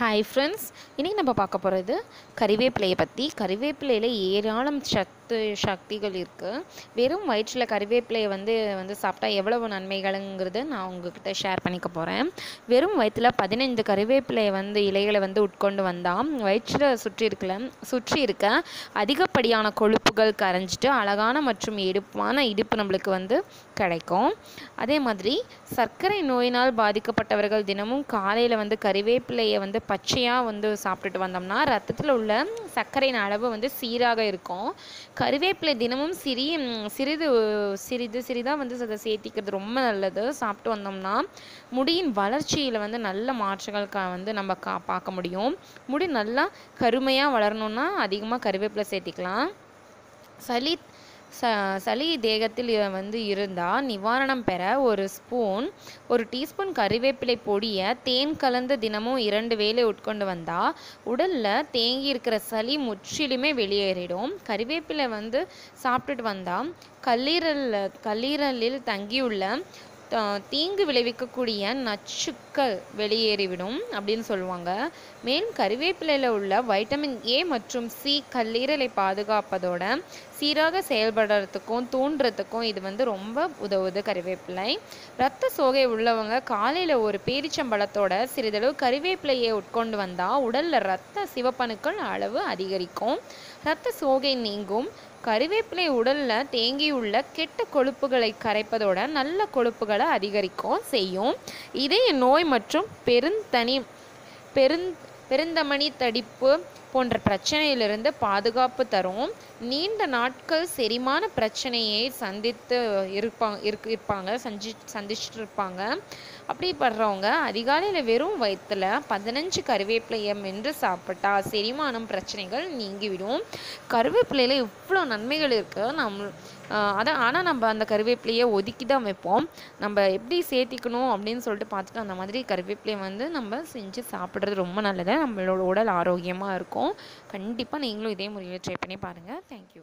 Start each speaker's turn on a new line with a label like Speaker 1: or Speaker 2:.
Speaker 1: Hi friends, இன்றைக்கி நம்ம பார்க்க போகிறது கறிவேப்பிலையை பற்றி. கறிவேப்பிலையில் ஏராளம் சக்திகள் இருக்குது. வெறும் வயிற்றில் கறிவேப்பிலையை வந்து சாப்பிட்டா எவ்வளவு நன்மைகளுங்கிறது நான் உங்ககிட்ட ஷேர் பண்ணிக்க போகிறேன். வெறும் வயிற்றில் 15 கறிவேப்பிலையை இலைகளை உட்கொண்டு வந்தால் வயிற்றில் சுற்றி இருக்க அதிகப்படியான கொழுப்புகள் கரைஞ்சிட்டு அழகான மற்றும் எடுப்பான இடுப்பு நம்மளுக்கு கிடைக்கும். அதே மாதிரி சர்க்கரை நோயினால் பாதிக்கப்பட்டவர்கள் தினமும் காலையில் கறிவேப்பிலையை பச்சையாக சாப்பிட்டுட்டு வந்தோம்னா ரத்தத்தில் உள்ள சர்க்கரையின் அளவு சீராக இருக்கும். கறிவேப்பிலை தினமும் சிறிதாக அதை சேர்த்திக்கிறது ரொம்ப நல்லது. சாப்பிட்டு வந்தோம்னா முடியின் வளர்ச்சியில் நல்ல மாற்றங்கள் நம்ம பார்க்க முடியும். முடி நல்லா கருமையாக வளரணுன்னா அதிகமாக கறிவேப்பிலை சேர்த்திக்கலாம். சளி தேகத்தில் இருந்தால் நிவாரணம் பெற ஒரு டீஸ்பூன் கறிவேப்பிலை பொடியை தேன் கலந்து தினமும் 2 வேளை உட்கொண்டு வந்தால் உடலில் தேங்கி இருக்கிற சளி முற்றிலுமே வெளியேறிடும். கறிவேப்பிலை சாப்பிட்டுட்டு வந்தால் கல்லீரலில் தங்கியுள்ள தீங்கு விளைவிக்கக்கூடிய நச்சுக்கள் வெளியேறிவிடும் அப்படின்னு சொல்லுவாங்க. மேலும் கறிவேப்பிலையில் உள்ள வைட்டமின் ஏ மற்றும் சி கல்லீரலை பாதுகாப்பதோட சீராக செயல்படுறதுக்கும் தூண்டுறதுக்கும் இது ரொம்ப உதவுது. கறிவேப்பிலை இரத்த சோகை உள்ளவங்க காலையில் ஒரு பேரிச்சம்பழத்தோட சிறிதளவு கறிவேப்பிலையை உட்கொண்டு வந்தால் உடலில் இரத்த சிவப்பணுக்கள் அளவு அதிகரிக்கும். இரத்த சோகை நீங்கும். கறிவேப்பிலை உடலில் தேங்கியுள்ள கெட்ட கொழுப்புகளை கரைப்பதோட நல்ல கொழுப்புகளை அதிகரிக்கும் செய்யும். இதய நோய் மற்றும் பெருந்தமனி தடிப்பு போன்ற பிரச்சனையிலிருந்து பாதுகாப்பு தரும். நீண்ட நாட்கள் செரிமான பிரச்சனையை சந்திச்சுட்டு இருப்பாங்க. அப்படிப்படுறவங்க அதிகாலையில் வெறும் வயிற்றில் 15 கறிவேப்பிலையை மென்று சாப்பிட்டா செரிமானம் பிரச்சனைகள் நீங்கிவிடும். கறிவேப்பிலையில் இவ்வளோ நன்மைகள் இருக்குது. ஆனால் நம்ம அந்த கறிவேப்பிலையை ஒதுக்கி தான் வைப்போம். நம்ம எப்படி சேர்த்திக்கணும் அப்படின்னு சொல்லிட்டு பார்த்துட்டு அந்த மாதிரி கறிவேப்பிலையை நம்ம செஞ்சு சாப்பிட்றது ரொம்ப நல்லது. நம்மளோட உடல் ஆரோக்கியமாக இருக்கும். கண்டிப்பாக நீங்களும் இதே முறையில் ட்ரை பண்ணி பாருங்கள். தேங்க்யூ.